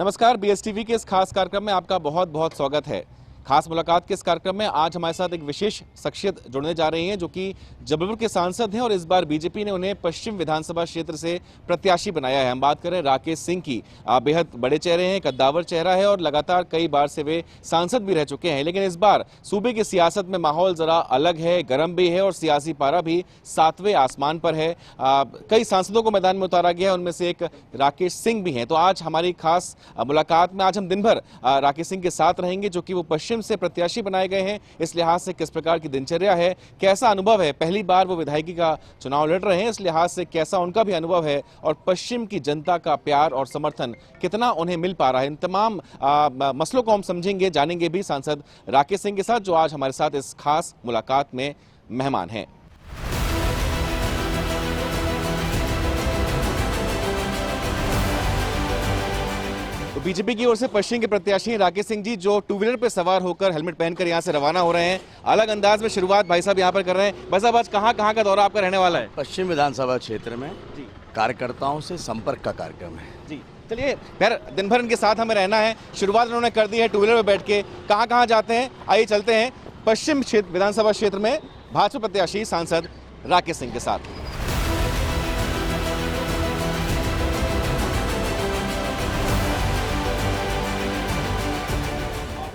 नमस्कार, बीएसटीवी के इस खास कार्यक्रम में आपका बहुत बहुत स्वागत है। खास मुलाकात के इस कार्यक्रम में आज हमारे साथ एक विशेष शख्सियत जुड़ने जा रही हैं जो कि जबलपुर के सांसद हैं और इस बार बीजेपी ने उन्हें पश्चिम विधानसभा क्षेत्र से प्रत्याशी बनाया है। हम बात करें राकेश सिंह की। बेहद बड़े चेहरे हैं, कद्दावर चेहरा है और लगातार कई बार से वे सांसद भी रह चुके हैं। लेकिन इस बार सूबे की सियासत में माहौल जरा अलग है, गर्म भी है और सियासी पारा भी 7वें आसमान पर है। कई सांसदों को मैदान में उतारा गया है, उनमें से एक राकेश सिंह भी हैं। तो आज हमारी खास मुलाकात में आज हम दिन भर राकेश सिंह के साथ रहेंगे जो कि वो पश्चिम से प्रत्याशी बनाए गए हैं। इस लिहाज से किस प्रकार की दिनचर्या है, कैसा अनुभव है, पहली बार वो विधायकी का चुनाव लड़ रहे हैं, इस लिहाज से कैसा उनका भी अनुभव है और पश्चिम की जनता का प्यार और समर्थन कितना उन्हें मिल पा रहा है, इन तमाम मसलों को हम समझेंगे, जानेंगे भी सांसद राकेश सिंह के साथ जो आज हमारे साथ इस खास मुलाकात में मेहमान हैं। बीजेपी की ओर से पश्चिम के प्रत्याशी राकेश सिंह जी जो टू व्हीलर पर सवार होकर हेलमेट पहनकर यहां से रवाना हो रहे हैं। अलग अंदाज में शुरुआत भाई साहब यहां पर कर रहे हैं। भाई साहब आज कहां का दौरा आपका रहने वाला है? पश्चिम विधानसभा क्षेत्र में जी कार्यकर्ताओं से संपर्क का कार्यक्रम है जी। चलिए फिर दिन भर इनके साथ हमें रहना है। शुरुआत उन्होंने कर दी है टू व्हीलर पर बैठ के। कहां जाते हैं, आइए चलते हैं पश्चिम क्षेत्र विधानसभा क्षेत्र में भाजपा प्रत्याशी सांसद राकेश सिंह के साथ।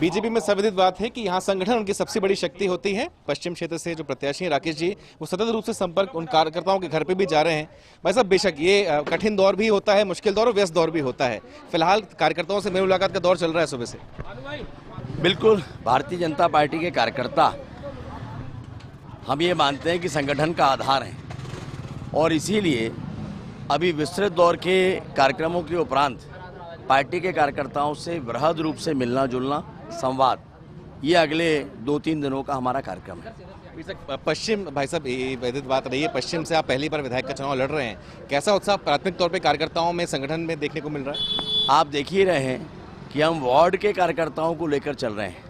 बीजेपी में सर्वविदित बात है कि यहाँ संगठन उनकी सबसे बड़ी शक्ति होती है। पश्चिम क्षेत्र से जो प्रत्याशी हैं राकेश जी, वो सतत रूप से संपर्क उन कार्यकर्ताओं के घर पे भी जा रहे हैं। भाई साहब बेशक ये कठिन दौर भी होता है, मुश्किल दौर और व्यस्त दौर भी होता है। फिलहाल कार्यकर्ताओं से मेरी मुलाकात का दौर चल रहा है सुबह से। बिल्कुल, भारतीय जनता पार्टी के कार्यकर्ता हम ये मानते हैं कि संगठन का आधार है और इसीलिए अभी विस्तृत दौर के कार्यक्रमों के उपरांत पार्टी के कार्यकर्ताओं से वृहद रूप से मिलना जुलना, संवाद, ये अगले 2-3 दिनों का हमारा कार्यक्रम है। पश्चिम भाई साहब ये बात रही है, पश्चिम से आप पहली बार विधायक का चुनाव लड़ रहे हैं, कैसा उत्साह प्राथमिक तौर पे कार्यकर्ताओं में, संगठन में देखने को मिल रहा है? आप देख ही रहे हैं कि हम वार्ड के कार्यकर्ताओं को लेकर चल रहे हैं।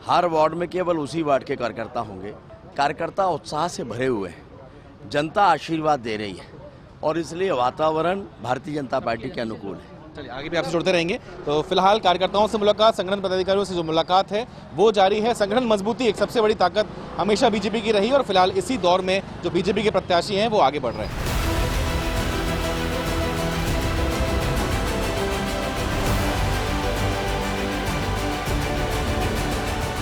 हर वार्ड में केवल उसी वार्ड के कार्यकर्ता होंगे। कार्यकर्ता उत्साह से भरे हुए हैं, जनता आशीर्वाद दे रही है और इसलिए वातावरण भारतीय जनता पार्टी के अनुकूल है। चलिए आगे भी आपसे जुड़ते रहेंगे। तो फिलहाल कार्यकर्ताओं से मुलाकात, संगठन पदाधिकारियों से जो मुलाकात है वो जारी है। संगठन मजबूती एक सबसे बड़ी ताकत हमेशा बीजेपी की रही और फिलहाल इसी दौर में जो बीजेपी के प्रत्याशी हैं वो आगे बढ़ रहे हैं।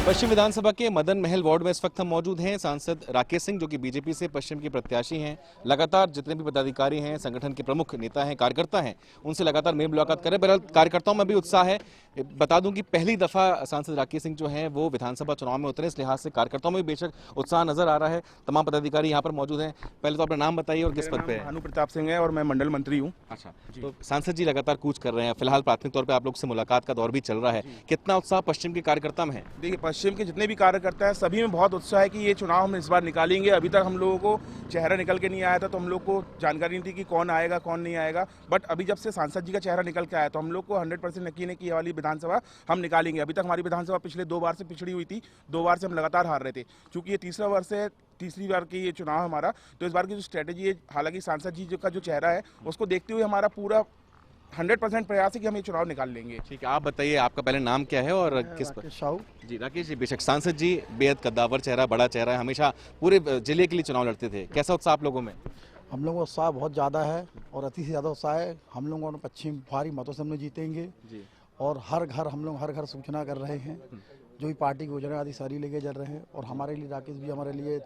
पश्चिम विधानसभा के मदन महल वार्ड में इस वक्त हम मौजूद हैं। सांसद राकेश सिंह जो कि बीजेपी से पश्चिम के प्रत्याशी हैं, लगातार जितने भी पदाधिकारी हैं, संगठन के प्रमुख नेता हैं, कार्यकर्ता हैं, उनसे लगातार मेल मुलाकात करें। बहरहाल कार्यकर्ताओं में भी उत्साह है। बता दूं कि पहली दफा सांसद राकेश सिंह जो हैं वो विधानसभा चुनाव में उतरे, इस लिहाज से कार्यकर्ताओं में भी बेशक उत्साह नजर आ रहा है। तमाम पदाधिकारी यहाँ पर मौजूद हैं। पहले तो अपना नाम बताइए और किस पद पे है? भानु प्रताप सिंह है और मैं मंडल मंत्री हूँ। अच्छा, तो सांसद जी लगातार कूच कर रहे हैं। फिलहाल प्राथमिक तौर पर आप लोग से मुलाकात का दौर भी चल रहा है। कितना उत्साह पश्चिम के कार्यकर्ता में है? देखिए, पश्चिम के जितने भी कार्यकर्ता है सभी में बहुत उत्साह है कि ये चुनाव हम इस बार निकालेंगे। अभी तक हम लोगों को चेहरा निकल के नहीं आया था तो हम लोग को जानकारी नहीं थी कि कौन आएगा कौन नहीं आएगा। बट अभी जब से सांसद जी का चेहरा निकल के आया तो हम लोग को 100% यकीन है कि ये वाली विधानसभा हम निकालेंगे। अभी तक हमारी विधानसभा पिछले 2 बार से पिछड़ी हुई थी, 2 बार से हम लगातार हार रहे थे। चूंकि ये तीसरा वर्ष है, तीसरी बार की ये चुनाव हमारा, तो इस बार की जो स्ट्रेटेजी है, हालांकि सांसद जी का जो चेहरा है उसको देखते हुए हमारा पूरा 100% प्रयास है कि हम ये चुनाव निकाल लेंगे। ठीक है, आप बताइए आपका पहले नाम क्या है और किस पर? साहू जी। राकेश जी, बेशक सांसद जी बेहद कद्दावर चेहरा, बड़ा चेहरा है, हमेशा पूरे जिले के लिए चुनाव लड़ते थे। कैसा उत्साह आप लोगों में? हम लोगों का उत्साह बहुत ज़्यादा है और अति से ज़्यादा उत्साह है। हम लोगों ने पश्चिम भारी मतों से हम लोग जीतेंगे जी। और हर घर सूचना कर रहे हैं, जो भी पार्टी की योजना आदि सारी लेके चल रहे हैं। और हमारे लिए राकेश भी हमारे लिए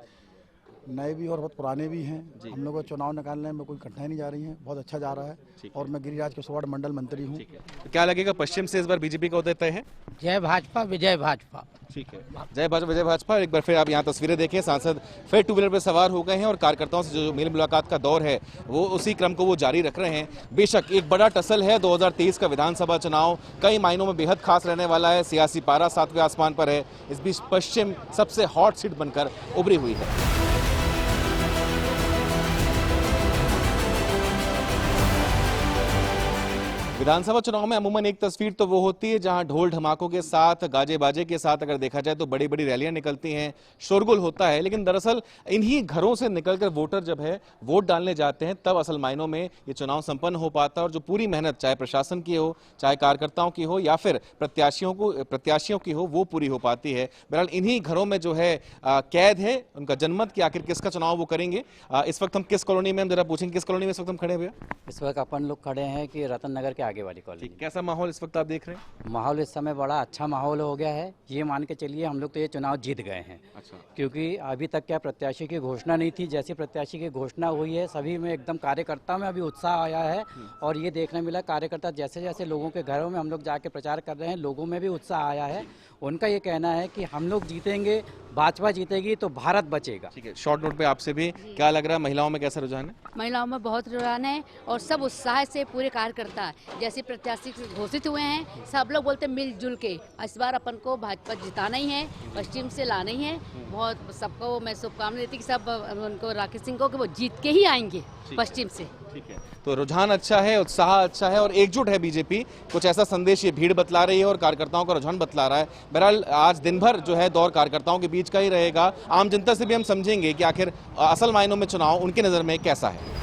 नए भी और बहुत पुराने भी हैं। हम लोग को चुनाव निकालने में कोई कठिनाई नहीं जा रही है, बहुत अच्छा जा रहा है। और मैं गिरिराज के वार्ड मंडल मंत्री हूँ। तो क्या लगेगा पश्चिम से इस बार बीजेपी का उदय तय है? जय भाजपा विजय भाजपा। ठीक है, जय भाजपा विजय भाजपा। एक बार फिर आप यहाँ तस्वीरें देखें, सांसद फिर टू व्हीलर पर सवार हो गए हैं और कार्यकर्ताओं से जो मेल मुलाकात का दौर है वो उसी क्रम को वो जारी रख रहे हैं। बेशक एक बड़ा टसल है 2023 का विधानसभा चुनाव, कई मायनों में बेहद खास रहने वाला है। सियासी पारा 7वें आसमान पर है। इस बीच पश्चिम सबसे हॉट सीट बनकर उभरी हुई है। विधानसभा चुनाव में अमूमन एक तस्वीर तो वो होती है जहां ढोल ढमाकों के साथ, गाजे बाजे के साथ अगर देखा जाए तो बड़ी बड़ी रैलियां निकलती हैं, शोरगुल होता है। लेकिन दरअसल इन्हीं घरों से निकलकर वोटर जब है वोट डालने जाते हैं तब असल मायनों में ये चुनाव संपन्न हो पाता है। और जो पूरी मेहनत चाहे प्रशासन की हो, चाहे कार्यकर्ताओं की हो या फिर प्रत्याशियों की हो, वो पूरी हो पाती है। बहरहाल इन्हीं घरों में जो है कैद है उनका जनमत कि आखिर किसका चुनाव वो करेंगे। इस वक्त हम किस कॉलोनी में, हम जरा पूछेंगे किस कॉलोनी में इस वक्त हम खड़े हुए? इस वक्त अपन लोग खड़े हैं कि रतन नगर के आगे वाली कॉलोनी। कैसा माहौल इस वक्त आप देख रहे हैं? माहौल इस समय बड़ा अच्छा माहौल हो गया है। ये मान के चलिए हम लोग तो ये चुनाव जीत गए हैं। अच्छा। क्योंकि अभी तक क्या प्रत्याशी की घोषणा नहीं थी, जैसी प्रत्याशी की घोषणा हुई है सभी में एकदम कार्यकर्ताओं में अभी उत्साह आया है। और ये देखने मिला कार्यकर्ता जैसे जैसे लोगों के घरों में हम लोग जाके प्रचार कर रहे हैं, लोगों में भी उत्साह आया है। उनका ये कहना है कि हम लोग जीतेंगे, भाजपा जीतेगी तो भारत बचेगा। ठीक है, शॉर्ट नोट पे आपसे भी क्या लग रहा है, महिलाओं में कैसा रुझान है? महिलाओं में बहुत रुझान है और सब उत्साह से पूरे कार्यकर्ता जैसे प्रत्याशी घोषित हुए हैं, सब लोग बोलते मिलजुल के इस बार अपन को भाजपा जिताना ही है, पश्चिम से लाना ही है। बहुत सबको मैं शुभकामनाएं देती कि सब उनको राकेश सिंह को कि वो जीत के ही आएंगे पश्चिम से। ठीक है, तो रुझान अच्छा है, उत्साह अच्छा है और एकजुट है बीजेपी। कुछ ऐसा संदेश ये भीड़ बतला रही है और कार्यकर्ताओं का रुझान बतला रहा है। बहरहाल आज दिन भर जो है दौर कार्यकर्ताओं के बीच का ही रहेगा। आम जनता से भी हम समझेंगे कि आखिर असल मायनों में चुनाव उनकी नजर में कैसा है।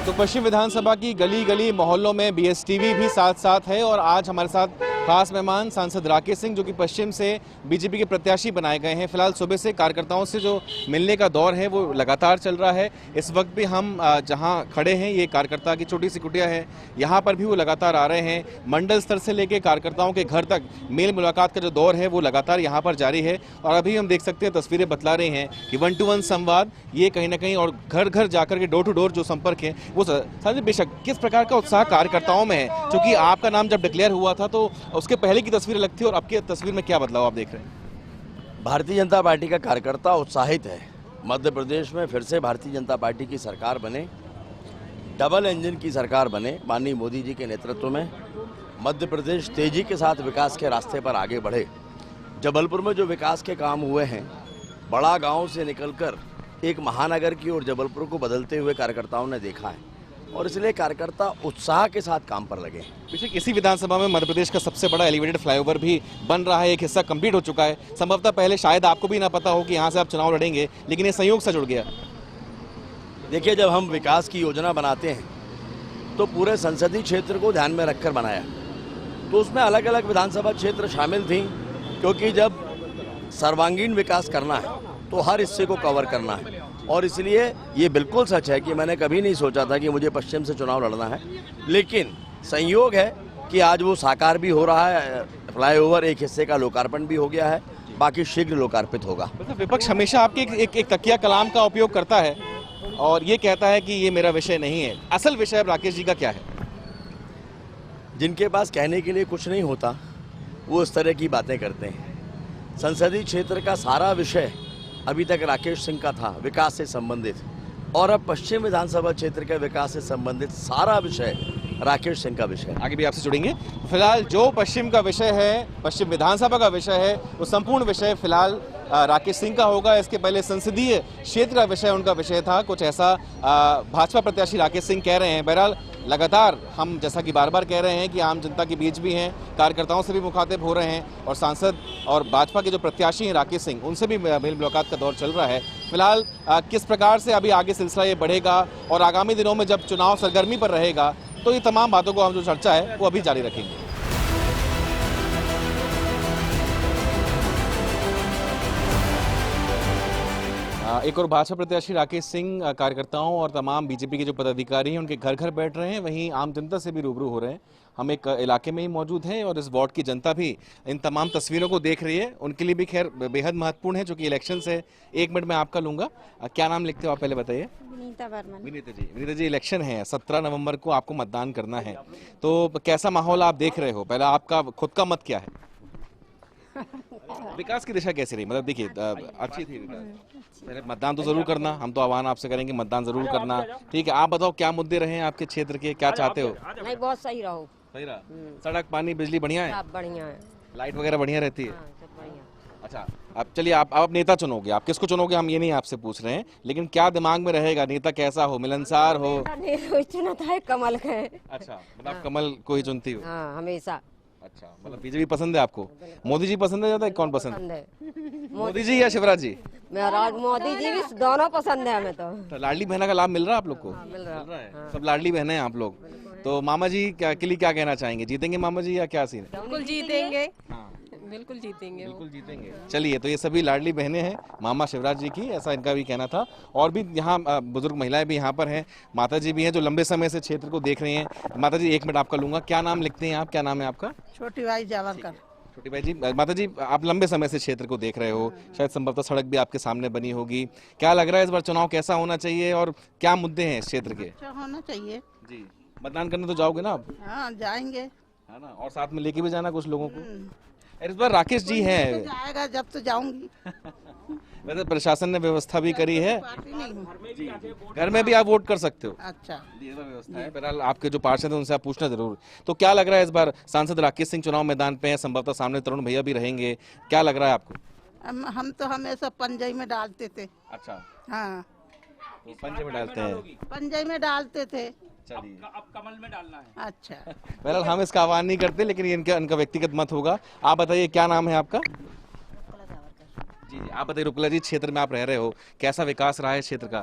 तो पश्चिम विधानसभा की गली गली मोहल्लों में बीएसटीवी भी साथ साथ है और आज हमारे साथ खास मेहमान सांसद राकेश सिंह जो कि पश्चिम से बीजेपी के प्रत्याशी बनाए गए हैं। फिलहाल सुबह से कार्यकर्ताओं से जो मिलने का दौर है वो लगातार चल रहा है। इस वक्त भी हम जहां खड़े हैं ये कार्यकर्ता की छोटी सी कुटिया है, यहाँ पर भी वो लगातार आ रहे हैं। मंडल स्तर से लेकर कार्यकर्ताओं के घर तक मेल मुलाकात का जो दौर है वो लगातार यहाँ पर जारी है। और अभी हम देख सकते हैं तस्वीरें बतला रही हैं कि 1-to-1 संवाद ये कहीं ना कहीं और घर घर जाकर के डोर टू डोर जो संपर्क है वो बेशक किस प्रकार का उत्साह कार्यकर्ताओं में है। क्योंकि आपका नाम जब डिक्लेयर हुआ था तो उसके पहले की तस्वीर अलग थी और अब की तस्वीर में क्या बदलाव आप देख रहे हैं? भारतीय जनता पार्टी का कार्यकर्ता उत्साहित है। मध्य प्रदेश में फिर से भारतीय जनता पार्टी की सरकार बने, डबल इंजन की सरकार बने माननीय मोदी जी के नेतृत्व में। मध्य प्रदेश तेजी के साथ विकास के रास्ते पर आगे बढ़े। जबलपुर में जो विकास के काम हुए हैं, बड़ा गांव से निकलकर एक महानगर की ओर जबलपुर को बदलते हुए कार्यकर्ताओं ने देखा है और इसलिए कार्यकर्ता उत्साह के साथ काम पर लगे। बेशक इसी विधानसभा में मध्य प्रदेश का सबसे बड़ा एलिवेटेड फ्लाईओवर भी बन रहा है, एक हिस्सा कंप्लीट हो चुका है। संभवतः पहले शायद आपको भी ना पता हो कि यहाँ से आप चुनाव लड़ेंगे, लेकिन ये संयोग से जुड़ गया। देखिए, जब हम विकास की योजना बनाते हैं तो पूरे संसदीय क्षेत्र को ध्यान में रखकर बनाया, तो उसमें अलग अलग विधानसभा क्षेत्र शामिल थी। क्योंकि जब सर्वांगीण विकास करना है तो हर हिस्से को कवर करना है और इसलिए ये बिल्कुल सच है कि मैंने कभी नहीं सोचा था कि मुझे पश्चिम से चुनाव लड़ना है, लेकिन संयोग है कि आज वो साकार भी हो रहा है। फ्लाईओवर एक हिस्से का लोकार्पण भी हो गया है, बाकी शीघ्र लोकार्पित होगा। विपक्ष हमेशा आपके एक तकिया कलाम का उपयोग करता है और ये कहता है कि ये मेरा विषय नहीं है। असल विषय राकेश जी का क्या है? जिनके पास कहने के लिए कुछ नहीं होता वो इस तरह की बातें करते हैं। संसदीय क्षेत्र का सारा विषय अभी तक राकेश सिंह का था, विकास से संबंधित, और अब पश्चिम विधानसभा क्षेत्र के विकास से संबंधित सारा विषय राकेश सिंह का विषय। आगे भी आपसे जुड़ेंगे। फिलहाल जो पश्चिम का विषय है, पश्चिम विधानसभा का विषय है, वो संपूर्ण विषय फिलहाल राकेश सिंह का होगा। इसके पहले संसदीय क्षेत्र का विषय उनका विषय था, कुछ ऐसा भाजपा प्रत्याशी राकेश सिंह कह रहे हैं। बहरहाल लगातार हम जैसा कि बार बार कह रहे हैं कि आम जनता के बीच भी हैं, कार्यकर्ताओं से भी मुखातिब हो रहे हैं और सांसद और भाजपा के जो प्रत्याशी हैं राकेश सिंह, उनसे भी मेल मुलाकात का दौर चल रहा है। फिलहाल किस प्रकार से अभी आगे सिलसिला ये बढ़ेगा और आगामी दिनों में जब चुनाव सरगर्मी पर रहेगा तो ये तमाम बातों को हम जो चर्चा है वो अभी जारी रखेंगे। एक और भाजपा प्रत्याशी राकेश सिंह कार्यकर्ताओं और तमाम बीजेपी के जो पदाधिकारी हैं उनके घर घर बैठ रहे हैं, वहीं आम जनता से भी रूबरू हो रहे हैं। हम एक इलाके में ही मौजूद हैं और इस वार्ड की जनता भी इन तमाम तस्वीरों को देख रही है। उनके लिए भी खैर बेहद महत्वपूर्ण है, जो कि इलेक्शन से 1 मिनट में आपका लूंगा। क्या नाम लिखते हो आप, पहले बताइए? विनीता वर्मन। विनीता जी, इलेक्शन है, 17 नवंबर को आपको मतदान करना है, तो कैसा माहौल आप देख रहे हो? पहले आपका खुद का मत क्या है? विकास की दिशा कैसी रही? मतलब देखिए अच्छी थी पहले, मतदान तो जरूर करना, हम तो आह्वान आपसे करेंगे मतदान जरूर करना। ठीक है, आप बताओ क्या मुद्दे रहे हैं आपके क्षेत्र के, क्या चाहते हो? नहीं, बहुत सही रहो। सही रहा? सड़क पानी बिजली बढ़िया है? सब बढ़िया है। लाइट वगैरह बढ़िया रहती है? हाँ, सब बढ़िया। अच्छा, अब चलिए आप नेता चुनोगे, आप किसको चुनोगे हम ये नहीं आपसे पूछ रहे हैं, लेकिन क्या दिमाग में रहेगा, नेता कैसा हो, मिलनसार हो? चुना था कमल का है। अच्छा, मतलब आप कमल को ही चुनती हो? हाँ, हमेशा अच्छा, मतलब बीजेपी पसंद है आपको? मोदी जी पसंद है, ज्यादा कौन पसंद? पसंद है। मोदी जी या शिवराज जी? महाराज मोदी जी भी दोनों पसंद है हमें तो। तो लाडली बहना का लाभ मिल रहा है आप लोग को? मिल रहा है। सब लाडली बहने हैं आप लोग। तो मामा जी क्या के लिए क्या कहना चाहेंगे, जीतेंगे मामा जी या क्या सीन है? बिल्कुल जीतेंगे, हाँ, बिल्कुल जीतेंगे वो। बिल्कुल जीतेंगे। चलिए, तो ये सभी लाडली बहनें हैं मामा शिवराज जी की, ऐसा इनका भी कहना था। और भी यहाँ बुजुर्ग महिलाएं भी यहाँ पर हैं, माता जी भी हैं जो लंबे समय से क्षेत्र को देख रही हैं। माता जी 1 मिनट आपका लूंगा, क्या नाम लिखते हैं आप, क्या नाम है आपका? छोटी भाई जावरकर। छोटी भाई जी, माता जी आप लंबे समय से क्षेत्र को देख रहे हो, शायद संभवतः सड़क भी आपके सामने बनी होगी, क्या लग रहा है इस बार चुनाव कैसा होना चाहिए और क्या मुद्दे हैं इस क्षेत्र के? अच्छा होना चाहिए जी, मतदान करने तो जाओगे ना आप? हाँ जाएंगे, है ना, और साथ में लेके भी जाना कुछ लोगों को। और इस बार राकेश जी हैं, तो जाएगा जब तो जाऊंगी। वैसे प्रशासन ने व्यवस्था भी करी है, पार्टी नहीं हूँ। घर में भी आप वोट कर सकते हो, अच्छा, ये व्यवस्था है। बहरहाल आपके जो पार्षद हैं उनसे आप पूछना जरूर। तो क्या लग रहा है इस बार सांसद राकेश सिंह चुनाव मैदान पे हैं, संभवतः सामने तरुण भैया भी रहेंगे, क्या लग रहा है आपको? हम तो हमेशा पंजई में डालते थे। अच्छा, हाँ, तो पंजे में डालते हैं। पंजई में डालते थे। चलिए, अब कमल में डालना है। अच्छा, बहरहाल हम इसका आह्वान नहीं करते, लेकिन ये इनका व्यक्तिगत मत होगा। आप बताइए क्या नाम है आपका? जी जी, आप बताइए रुकला जी, क्षेत्र में आप रह रहे हो, कैसा विकास रहा है क्षेत्र का?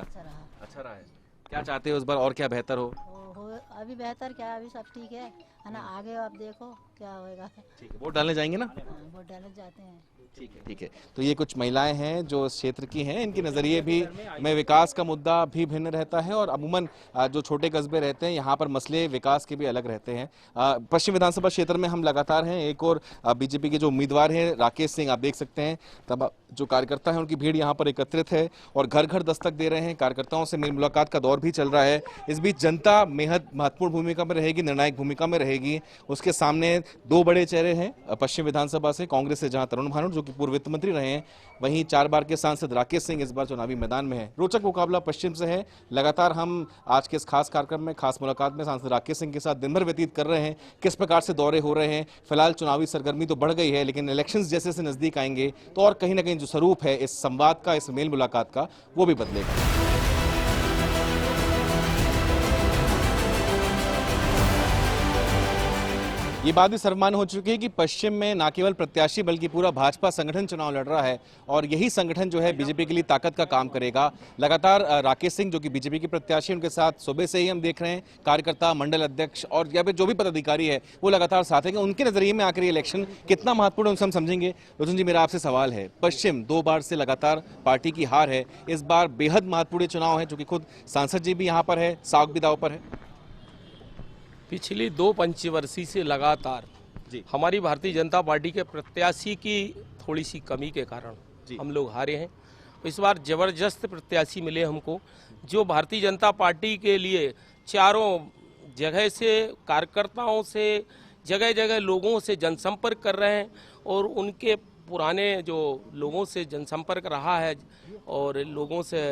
अच्छा रहा है। क्या चाहते हो इस बार और क्या बेहतर हो? अभी बेहतर क्या, अभी सब ठीक है ना, आगे आप देखो क्या होएगा। ठीक है, वोट डालने जाएंगे ना? वोट डालने जाते हैं। ठीक है, ठीक है। तो ये कुछ महिलाएं हैं जो इस क्षेत्र की हैं, इनके नज़रिए भी में विकास का मुद्दा भी भिन्न रहता है और अमूमन जो छोटे कस्बे रहते हैं यहाँ पर मसले विकास के भी अलग रहते हैं। पश्चिम विधानसभा क्षेत्र में हम लगातार हैं, एक और बीजेपी के जो उम्मीदवार हैं राकेश सिंह, आप देख सकते हैं तब जो कार्यकर्ता है उनकी भीड़ यहाँ पर एकत्रित है और घर घर दस्तक दे रहे हैं, कार्यकर्ताओं से मेल मुलाकात का दौर भी चल रहा है। इस बीच जनता बेहद महत्वपूर्ण भूमिका में रहेगी, निर्णायक भूमिका में रहेगी। उसके सामने 2 बड़े चेहरे हैं पश्चिम विधानसभा से, कांग्रेस से जहां तरुण भानोट जो कि पूर्व वित्त मंत्री रहे हैं, वहीं 4 बार के सांसद राकेश सिंह इस बार चुनावी मैदान में है। रोचक मुकाबला पश्चिम से है। लगातार हम आज के इस खास कार्यक्रम में, खास मुलाकात में सांसद राकेश सिंह के साथ दिन भर व्यतीत कर रहे हैं, किस प्रकार से दौरे हो रहे हैं। फिलहाल चुनावी सरगर्मी तो बढ़ गई है, लेकिन इलेक्शंस जैसे से नजदीक आएंगे तो और कहीं ना कहीं जो स्वरूप है इस संवाद का, इस मेल मुलाकात का, वो भी बदलेगा। ये बात भी सर्वमान्य हो चुकी है कि पश्चिम में न केवल प्रत्याशी बल्कि पूरा भाजपा संगठन चुनाव लड़ रहा है और यही संगठन जो है बीजेपी के लिए ताकत का काम करेगा। लगातार राकेश सिंह जो कि बीजेपी के प्रत्याशी, उनके साथ सुबह से ही हम देख रहे हैं कार्यकर्ता, मंडल अध्यक्ष और या फिर जो भी पदाधिकारी है वो लगातार साथ हैं। उनके नजरिए में आकर ये इलेक्शन कितना महत्वपूर्ण है उनसे हम समझेंगे। रोशन जी, मेरा आपसे सवाल है, पश्चिम 2 बार से लगातार पार्टी की हार है, इस बार बेहद महत्वपूर्ण चुनाव है, जो कि खुद सांसद जी भी यहाँ पर है, साग भी दाव पर है। पिछली 2 पंचवर्षीय से लगातार हमारी भारतीय जनता पार्टी के प्रत्याशी की थोड़ी सी कमी के कारण हम लोग हारे हैं। इस बार जबरदस्त प्रत्याशी मिले हमको, जो भारतीय जनता पार्टी के लिए चारों जगह से, कार्यकर्ताओं से, जगह जगह लोगों से जनसंपर्क कर रहे हैं और उनके पुराने जो लोगों से जनसंपर्क रहा है और लोगों से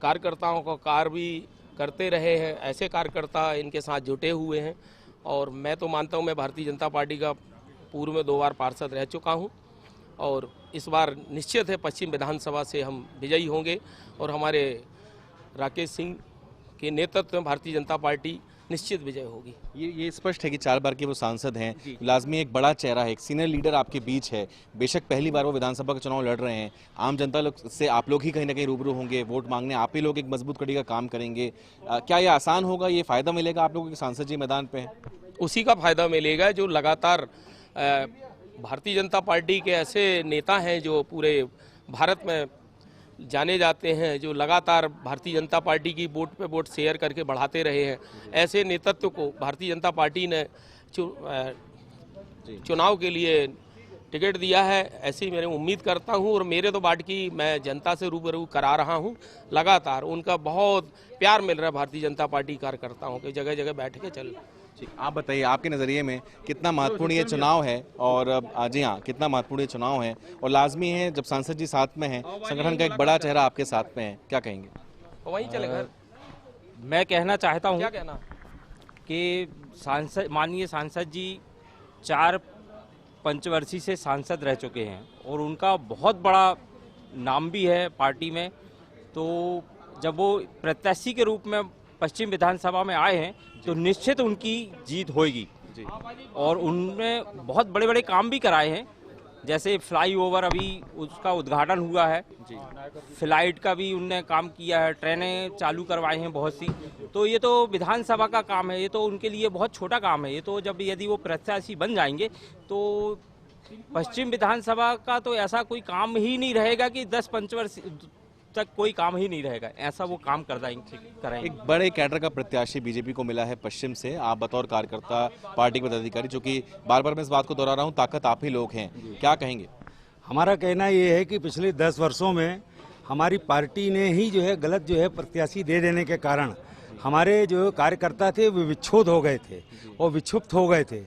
कार्यकर्ताओं का कार्य भी करते रहे हैं, ऐसे कार्यकर्ता इनके साथ जुटे हुए हैं। और मैं तो मानता हूं, मैं भारतीय जनता पार्टी का पूर्व में 2 बार पार्षद रह चुका हूं और इस बार निश्चित है पश्चिम विधानसभा से हम विजयी होंगे और हमारे राकेश सिंह के नेतृत्व में भारतीय जनता पार्टी निश्चित विजय होगी। ये स्पष्ट है कि 4 बार के वो सांसद हैं, लाजमी एक बड़ा चेहरा है, एक सीनियर लीडर आपके बीच है। बेशक पहली बार वो विधानसभा का चुनाव लड़ रहे हैं, आम जनता से आप लोग ही कहीं ना कहीं रूबरू होंगे, वोट मांगने आप ही लोग एक मजबूत कड़ी का काम करेंगे। क्या ये आसान होगा, ये फायदा मिलेगा आप लोगों के सांसद जी मैदान पे हैं? उसी का फायदा मिलेगा जो लगातार भारतीय जनता पार्टी के ऐसे नेता हैं जो पूरे भारत में जाने जाते हैं, जो लगातार भारतीय जनता पार्टी की वोट पे वोट शेयर करके बढ़ाते रहे हैं। ऐसे नेतृत्व को भारतीय जनता पार्टी ने चुनाव के लिए टिकट दिया है, ऐसी मैं उम्मीद करता हूं और मेरे तो बाट की मैं जनता से रूबरू करा रहा हूं। लगातार उनका बहुत प्यार मिल रहा है भारतीय जनता पार्टी कार्यकर्ताओं के, जगह जगह बैठ के चल। आप बताइए, आपके नज़रिए में कितना महत्वपूर्ण ये चुनाव है और जी हाँ, कितना महत्वपूर्ण ये चुनाव है और लाजमी है जब सांसद जी साथ में हैं, संगठन का एक बड़ा चेहरा आपके साथ में है, क्या कहेंगे? वहीं चले घर। मैं कहना चाहता हूँ क्या कहना कि माननीय सांसद जी 4 पंचवर्षीय से सांसद रह चुके हैं और उनका बहुत बड़ा नाम भी है पार्टी में। तो जब वो प्रत्याशी के रूप में पश्चिम विधानसभा में आए हैं तो निश्चित उनकी जीत होगी। और उनने बहुत बड़े बड़े काम भी कराए हैं, जैसे फ्लाईओवर अभी उसका उद्घाटन हुआ है, फ्लाइट का भी उनने काम किया है, ट्रेनें चालू करवाई हैं बहुत सी। तो ये तो विधानसभा का काम है, ये तो उनके लिए बहुत छोटा काम है। ये तो जब यदि वो प्रत्याशी बन जाएंगे तो पश्चिम विधानसभा का तो ऐसा कोई काम ही नहीं रहेगा कि 10 पंचवर्ष तक कोई काम ही नहीं रहेगा, ऐसा वो काम कराएंगे। एक बड़े कैडर का प्रत्याशी बीजेपी को मिला है पश्चिम से। आप बतौर कार्यकर्ता, पार्टी के पदाधिकारी, जो कि बार बार मैं इस बात को दोहरा रहा हूँ, ताकत आप ही लोग हैं, क्या कहेंगे? हमारा कहना ये है कि पिछले 10 वर्षों में हमारी पार्टी ने ही जो है गलत जो है प्रत्याशी दे देने के कारण हमारे जो कार्यकर्ता थे वो विक्षुब्ध हो गए थे और विक्षुब्ध हो गए थे।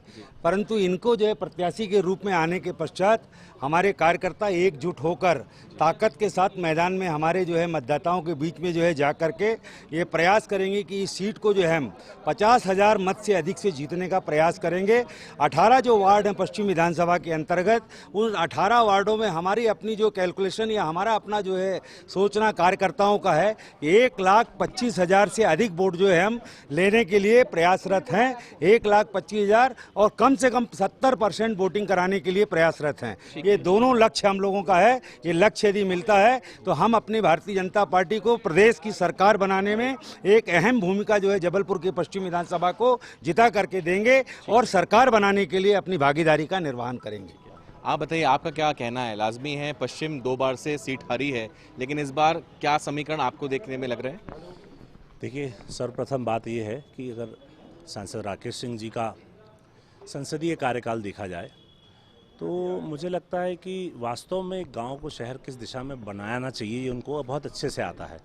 परंतु इनको जो है प्रत्याशी के रूप में आने के पश्चात हमारे कार्यकर्ता एकजुट होकर ताकत के साथ मैदान में हमारे जो है मतदाताओं के बीच में जो है जा करके ये प्रयास करेंगे कि इस सीट को जो है हम 50,000 मत से अधिक से जीतने का प्रयास करेंगे। 18 जो वार्ड हैं पश्चिम विधानसभा के अंतर्गत, उन 18 वार्डों में हमारी अपनी जो कैलकुलेशन या हमारा अपना जो है सोचना कार्यकर्ताओं का है, 1,25,000 से अधिक वोट जो है हम लेने के लिए प्रयासरत हैं। 1,25,000 और कम से कम 70% वोटिंग कराने के लिए प्रयासरत हैं। ये दोनों लक्ष्य हम लोगों का है। ये लक्ष्य यदि मिलता है तो हम अपनी भारतीय जनता पार्टी को प्रदेश की सरकार बनाने में एक अहम भूमिका जो है जबलपुर की पश्चिम विधानसभा को जिता करके देंगे और सरकार बनाने के लिए अपनी भागीदारी का निर्वहन करेंगे। आप बताइए, आपका क्या कहना है? लाजमी है, पश्चिम 2 बार से सीट हारी है, लेकिन इस बार क्या समीकरण आपको देखने में लग रहा है? देखिए, सर्वप्रथम बात यह है कि अगर सांसद राकेश सिंह जी का संसदीय कार्यकाल देखा जाए तो मुझे लगता है कि वास्तव में गांव को शहर किस दिशा में बनाना चाहिए ये उनको बहुत अच्छे से आता है।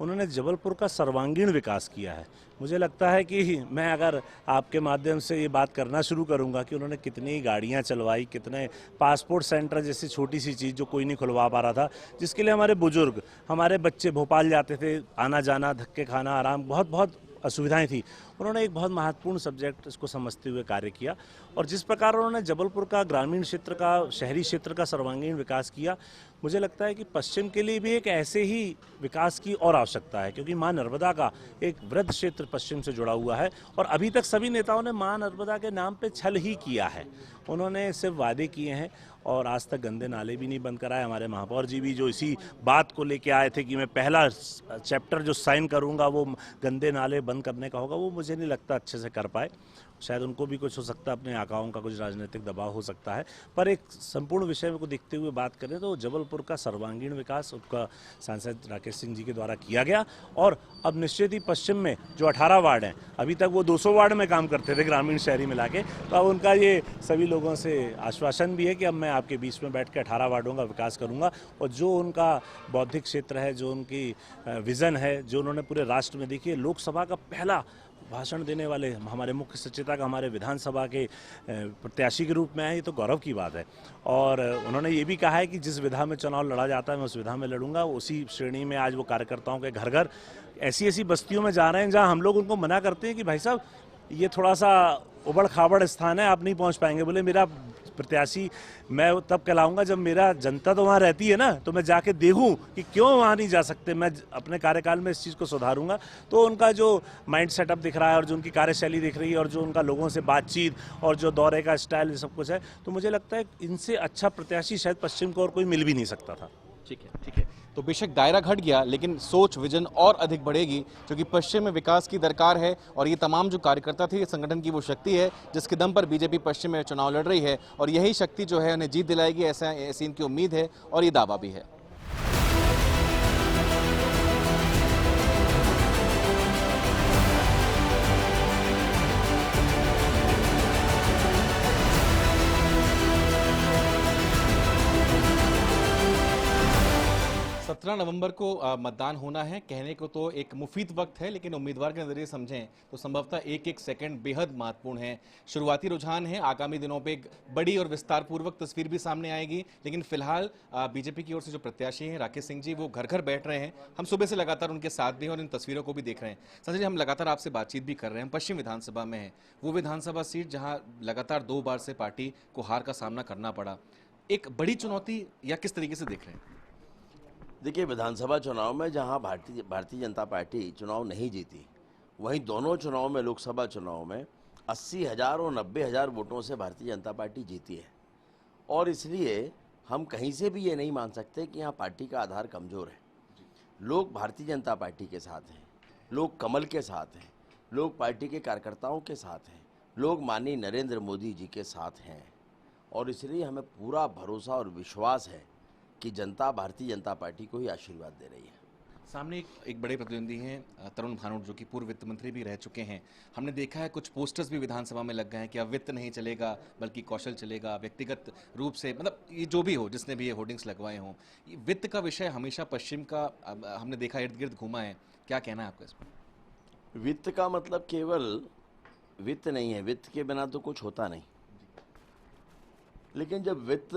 उन्होंने जबलपुर का सर्वांगीण विकास किया है। मुझे लगता है कि मैं अगर आपके माध्यम से ये बात करना शुरू करूंगा कि उन्होंने कितनी गाड़ियां चलवाई, कितने पासपोर्ट सेंटर जैसी छोटी सी चीज़ जो कोई नहीं खुलवा पा रहा था, जिसके लिए हमारे बुजुर्ग, हमारे बच्चे भोपाल जाते थे, आना जाना, धक्के खाना, आराम, बहुत बहुत असुविधाएं थी। उन्होंने एक बहुत महत्वपूर्ण सब्जेक्ट इसको समझते हुए कार्य किया और जिस प्रकार उन्होंने जबलपुर का ग्रामीण क्षेत्र का, शहरी क्षेत्र का सर्वांगीण विकास किया, मुझे लगता है कि पश्चिम के लिए भी एक ऐसे ही विकास की और आवश्यकता है, क्योंकि मां नर्मदा का एक वृहद क्षेत्र पश्चिम से जुड़ा हुआ है और अभी तक सभी नेताओं ने मां नर्मदा के नाम पे छल ही किया है। उन्होंने सिर्फ वादे किए हैं और आज तक गंदे नाले भी नहीं बंद कराए। हमारे महापौर जी भी जो इसी बात को लेके आए थे कि मैं पहला चैप्टर जो साइन करूंगा वो गंदे नाले बंद करने का होगा, वो मुझे नहीं लगता अच्छे से कर पाए। शायद उनको भी कुछ हो सकता है, अपने आकाओं का कुछ राजनीतिक दबाव हो सकता है, पर एक संपूर्ण विषय को देखते हुए बात करें तो जबलपुर का सर्वांगीण विकास उनका सांसद राकेश सिंह जी के द्वारा किया गया। और अब निश्चित ही पश्चिम में जो 18 वार्ड हैं, अभी तक वो 200 वार्ड में काम करते थे ग्रामीण शहरी मिला के, तो अब उनका ये सभी लोगों से आश्वासन भी है कि अब मैं आपके बीच में बैठ के 18 वार्डों का विकास करूंगा और जो उनका बौद्धिक क्षेत्र है, जो उनकी विजन है, जो उन्होंने पूरे राष्ट्र में देखिए, लोकसभा का पहला भाषण देने वाले हमारे मुख्य सचेतक हमारे विधानसभा के प्रत्याशी के रूप में आए, ये तो गौरव की बात है। और उन्होंने ये भी कहा है कि जिस विधा में चुनाव लड़ा जाता है मैं उस विधा में लड़ूंगा। उसी श्रेणी में आज वो कार्यकर्ताओं के घर घर ऐसी ऐसी बस्तियों में जा रहे हैं जहां हम लोग उनको मना करते हैं कि भाई साहब ये थोड़ा सा उबड़ खाबड़ स्थान है, आप नहीं पहुंच पाएंगे। बोले मेरा प्रत्याशी मैं तब कहलाऊंगा जब मेरा जनता तो वहाँ रहती है ना, तो मैं जाके देखूं कि क्यों वहाँ नहीं जा सकते। मैं अपने कार्यकाल में इस चीज़ को सुधारूंगा। तो उनका जो माइंड सेटअप दिख रहा है और जो उनकी कार्यशैली दिख रही है और जो उनका लोगों से बातचीत और जो दौरे का स्टाइल, ये सब कुछ है, तो मुझे लगता है इनसे अच्छा प्रत्याशी शायद पश्चिम को और कोई मिल भी नहीं सकता था। ठीक है, ठीक है। तो बेशक दायरा घट गया, लेकिन सोच, विजन और अधिक बढ़ेगी, क्योंकि पश्चिम में विकास की दरकार है और ये तमाम जो कार्यकर्ता थे, ये संगठन की वो शक्ति है जिसके दम पर बीजेपी पश्चिम में चुनाव लड़ रही है और यही शक्ति जो है उन्हें जीत दिलाएगी, ऐसी इनकी उम्मीद है और ये दावा भी है। 17 नवंबर को मतदान होना है। कहने को तो एक मुफीद वक्त है, लेकिन उम्मीदवार के नजरिए समझें तो संभवतः एक एक सेकंड बेहद महत्वपूर्ण है। शुरुआती रुझान है, आगामी दिनों पे एक बड़ी और विस्तारपूर्वक तस्वीर भी सामने आएगी। लेकिन फिलहाल बीजेपी की ओर से जो प्रत्याशी हैं राकेश सिंह जी, वो घर घर बैठ रहे हैं। हम सुबह से लगातार उनके साथ भी हैं और इन तस्वीरों को भी देख रहे हैं। संजय जी, हम लगातार आपसे बातचीत भी कर रहे हैं। पश्चिम विधानसभा में है वो विधानसभा सीट जहां लगातार 2 बार से पार्टी को हार का सामना करना पड़ा। एक बड़ी चुनौती या किस तरीके से देख रहे हैं? देखिए, विधानसभा चुनाव में जहां भारतीय जनता पार्टी चुनाव नहीं जीती, वहीं दोनों चुनाव में, लोकसभा चुनाव में 80,000 और 90,000 वोटों से भारतीय जनता पार्टी जीती है। और इसलिए हम कहीं से भी ये नहीं मान सकते कि यहाँ पार्टी का आधार कमज़ोर है। लोग भारतीय जनता पार्टी के साथ हैं, लोग कमल के साथ हैं, लोग पार्टी के कार्यकर्ताओं के साथ हैं, लोग माननीय नरेंद्र मोदी जी के साथ हैं। और इसलिए हमें पूरा भरोसा और विश्वास है कि जनता भारतीय जनता पार्टी को ही आशीर्वाद दे रही है। सामने एक बड़े प्रतिद्वंदी हैं तरुण भानोट, जो कि पूर्व वित्त मंत्री भी रह चुके हैं। हमने देखा है कुछ पोस्टर्स भी विधानसभा में लग गए हैं कि अब वित्त नहीं चलेगा बल्कि कौशल चलेगा, व्यक्तिगत रूप से, मतलब ये जो भी हो, जिसने भी ये होर्डिंग्स लगवाए हों, ये वित्त का विषय हमेशा पश्चिम का हमने देखा इर्द गिर्द घूमा है। क्या कहना है आपका इस पर? वित्त का मतलब केवल वित्त नहीं है, वित्त के बिना तो कुछ होता नहीं। लेकिन जब वित्त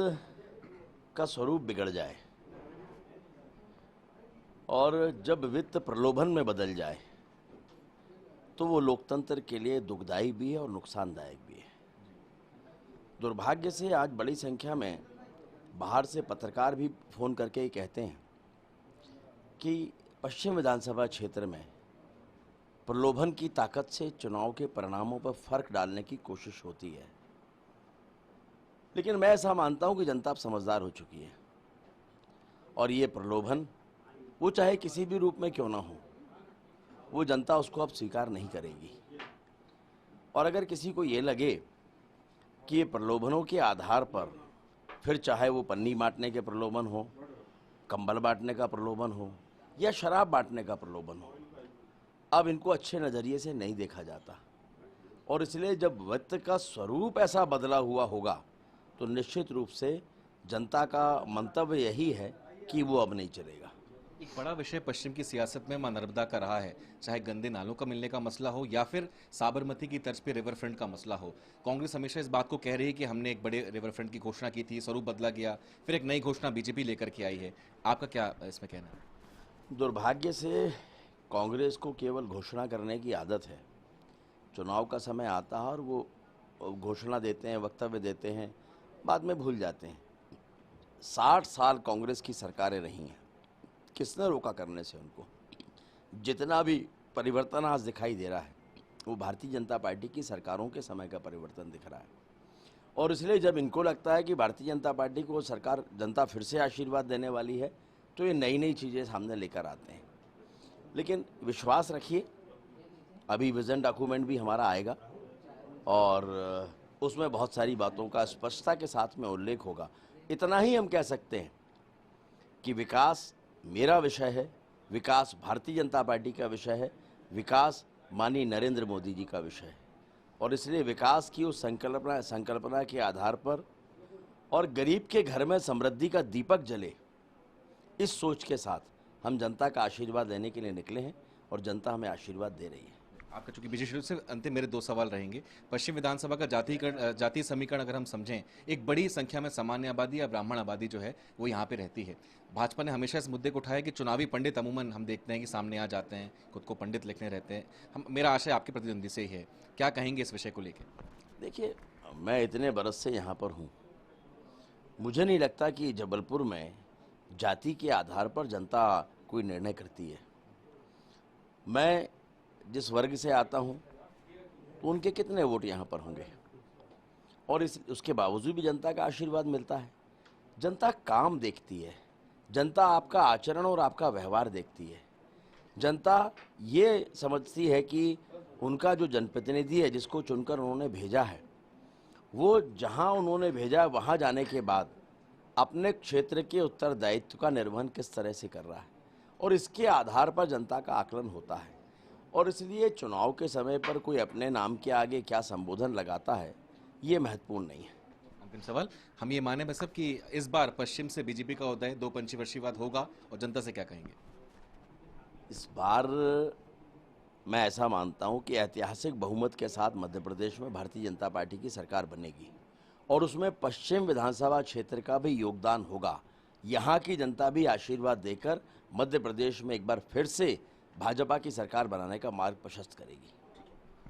का स्वरूप बिगड़ जाए और जब वित्त प्रलोभन में बदल जाए तो वो लोकतंत्र के लिए दुखदायी भी है और नुकसानदायक भी है। दुर्भाग्य से आज बड़ी संख्या में बाहर से पत्रकार भी फ़ोन करके ये कहते हैं कि पश्चिम विधानसभा क्षेत्र में प्रलोभन की ताकत से चुनाव के परिणामों पर फर्क डालने की कोशिश होती है। लेकिन मैं ऐसा मानता हूं कि जनता अब समझदार हो चुकी है और ये प्रलोभन, वो चाहे किसी भी रूप में क्यों ना हो, वो जनता उसको अब स्वीकार नहीं करेगी। और अगर किसी को ये लगे कि ये प्रलोभनों के आधार पर, फिर चाहे वो पन्नी बांटने के प्रलोभन हो, कंबल बांटने का प्रलोभन हो या शराब बांटने का प्रलोभन हो, अब इनको अच्छे नज़रिए से नहीं देखा जाता। और इसलिए जब वित्त का स्वरूप ऐसा बदला हुआ होगा तो निश्चित रूप से जनता का मंतव्य यही है कि वो अब नहीं चलेगा। एक बड़ा विषय पश्चिम की सियासत में मां नर्मदा का रहा है, चाहे गंदे नालों का मिलने का मसला हो या फिर साबरमती की तर्ज पे रिवर फ्रंट का मसला हो। कांग्रेस हमेशा इस बात को कह रही है कि हमने एक बड़े रिवर फ्रंट की घोषणा की थी, स्वरूप बदला गया, फिर एक नई घोषणा बीजेपी लेकर के आई है। आपका क्या इसमें कहना है? दुर्भाग्य से कांग्रेस को केवल घोषणा करने की आदत है। चुनाव का समय आता है और वो घोषणा देते हैं, वक्तव्य देते हैं, बाद में भूल जाते हैं। 60 साल कांग्रेस की सरकारें रही हैं, किसने रोका करने से उनको? जितना भी परिवर्तन आज दिखाई दे रहा है वो भारतीय जनता पार्टी की सरकारों के समय का परिवर्तन दिख रहा है। और इसलिए जब इनको लगता है कि भारतीय जनता पार्टी को सरकार, जनता फिर से आशीर्वाद देने वाली है, तो ये नई नई चीज़ें सामने लेकर आते हैं। लेकिन विश्वास रखिए, अभी विजन डॉक्यूमेंट भी हमारा आएगा और उसमें बहुत सारी बातों का स्पष्टता के साथ में उल्लेख होगा। इतना ही हम कह सकते हैं कि विकास मेरा विषय है, विकास भारतीय जनता पार्टी का विषय है, विकास माननीय नरेंद्र मोदी जी का विषय है। और इसलिए विकास की उस संकल्पना के आधार पर और गरीब के घर में समृद्धि का दीपक जले, इस सोच के साथ हम जनता का आशीर्वाद लेने के लिए निकले हैं और जनता हमें आशीर्वाद दे रही है। आपका चूंकि बीजेपी शुरू से अंतिम मेरे 2 सवाल रहेंगे। पश्चिम विधानसभा का जातीय समीकरण अगर हम समझें, एक बड़ी संख्या में सामान्य आबादी या ब्राह्मण आबादी जो है वो यहाँ पे रहती है। भाजपा ने हमेशा इस मुद्दे को उठाया कि चुनावी पंडित अमूमन हम देखते हैं कि सामने आ जाते हैं, खुद को पंडित लिखने रहते हैं। मेरा आशय आपके प्रतिद्वंदी से ही है, क्या कहेंगे इस विषय को लेकर? देखिए, मैं इतने बरस से यहाँ पर हूँ, मुझे नहीं लगता कि जबलपुर में जाति के आधार पर जनता कोई निर्णय करती है। मैं जिस वर्ग से आता हूं तो उनके कितने वोट यहाँ पर होंगे और उसके बावजूद भी जनता का आशीर्वाद मिलता है। जनता काम देखती है, जनता आपका आचरण और आपका व्यवहार देखती है। जनता ये समझती है कि उनका जो जनप्रतिनिधि है, जिसको चुनकर उन्होंने भेजा है, वो जहाँ उन्होंने भेजा है वहाँ जाने के बाद अपने क्षेत्र के उत्तरदायित्व का निर्वहन किस तरह से कर रहा है, और इसके आधार पर जनता का आकलन होता है। और इसलिए चुनाव के समय पर कोई अपने नाम के आगे क्या संबोधन लगाता है, ये महत्वपूर्ण नहीं है। अंतिम सवाल, हम ये माने बस कि इस बार पश्चिम से बीजेपी का उदय, दो पंचवर्षीयवाद होगा, और जनता से क्या कहेंगे? इस बार मैं ऐसा मानता हूं कि ऐतिहासिक बहुमत के साथ मध्य प्रदेश में भारतीय जनता पार्टी की सरकार बनेगी और उसमें पश्चिम विधानसभा क्षेत्र का भी योगदान होगा। यहाँ की जनता भी आशीर्वाद देकर मध्य प्रदेश में एक बार फिर से भाजपा की सरकार बनाने का मार्ग प्रशस्त करेगी।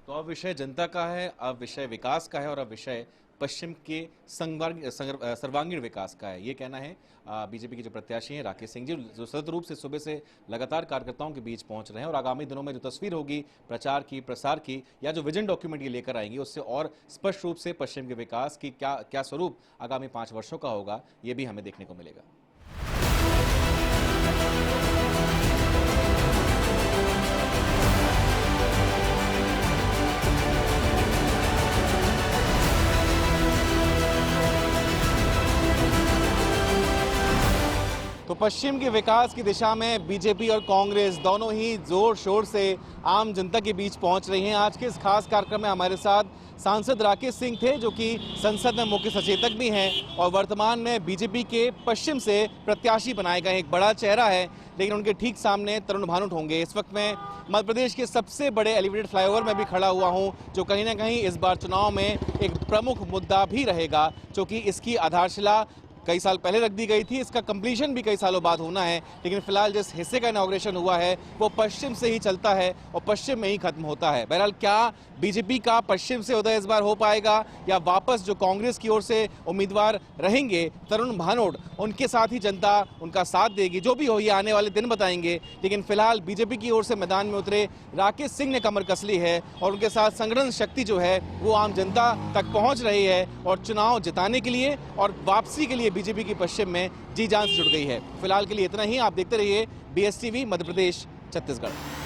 तो अब विषय जनता का है, अब विषय विकास का है और अब विषय पश्चिम के सर्वांगीण विकास का है, ये कहना है बीजेपी के जो प्रत्याशी हैं राकेश सिंह जी, जो सतत रूप से सुबह से लगातार कार्यकर्ताओं के बीच पहुंच रहे हैं और आगामी दिनों में जो तस्वीर होगी प्रचार की, प्रसार की, या जो विजन डॉक्यूमेंट ये लेकर आएंगे, उससे और स्पष्ट रूप से पश्चिम के विकास की क्या स्वरूप आगामी 5 वर्षों का होगा, ये भी हमें देखने को मिलेगा। तो पश्चिम के विकास की दिशा में बीजेपी और कांग्रेस दोनों ही जोर शोर से आम जनता के बीच पहुंच रही हैं। आज के इस खास कार्यक्रम में हमारे साथ सांसद राकेश सिंह थे, जो कि संसद में मुख्य सचेतक भी हैं और वर्तमान में बीजेपी के पश्चिम से प्रत्याशी बनाए गए एक बड़ा चेहरा है। लेकिन उनके ठीक सामने तरुण भानोट होंगे। इस वक्त मैं मध्य प्रदेश के सबसे बड़े एलिवेटेड फ्लाईओवर में भी खड़ा हुआ हूं, जो कहीं ना कहीं इस बार चुनाव में एक प्रमुख मुद्दा भी रहेगा, क्योंकि इसकी आधारशिला कई साल पहले रख दी गई थी, इसका कंप्लीशन भी कई सालों बाद होना है। लेकिन फिलहाल जिस हिस्से का इनॉग्रेशन हुआ है वो पश्चिम से ही चलता है और पश्चिम में ही खत्म होता है। बहरहाल क्या बीजेपी का पश्चिम से उदय इस बार हो पाएगा या वापस जो कांग्रेस की ओर से उम्मीदवार रहेंगे तरुण भानोट, उनके साथ ही जनता उनका साथ देगी, जो भी हो ये आने वाले दिन बताएंगे। लेकिन फिलहाल बीजेपी की ओर से मैदान में उतरे राकेश सिंह ने कमर कस ली है और उनके साथ संगठन शक्ति जो है वो आम जनता तक पहुंच रही है और चुनाव जिताने के लिए और वापसी के लिए बीजेपी की पश्चिम में जी जान से जुड़ गई है। फिलहाल के लिए इतना ही। आप देखते रहिए BSTV मध्य प्रदेश छत्तीसगढ़।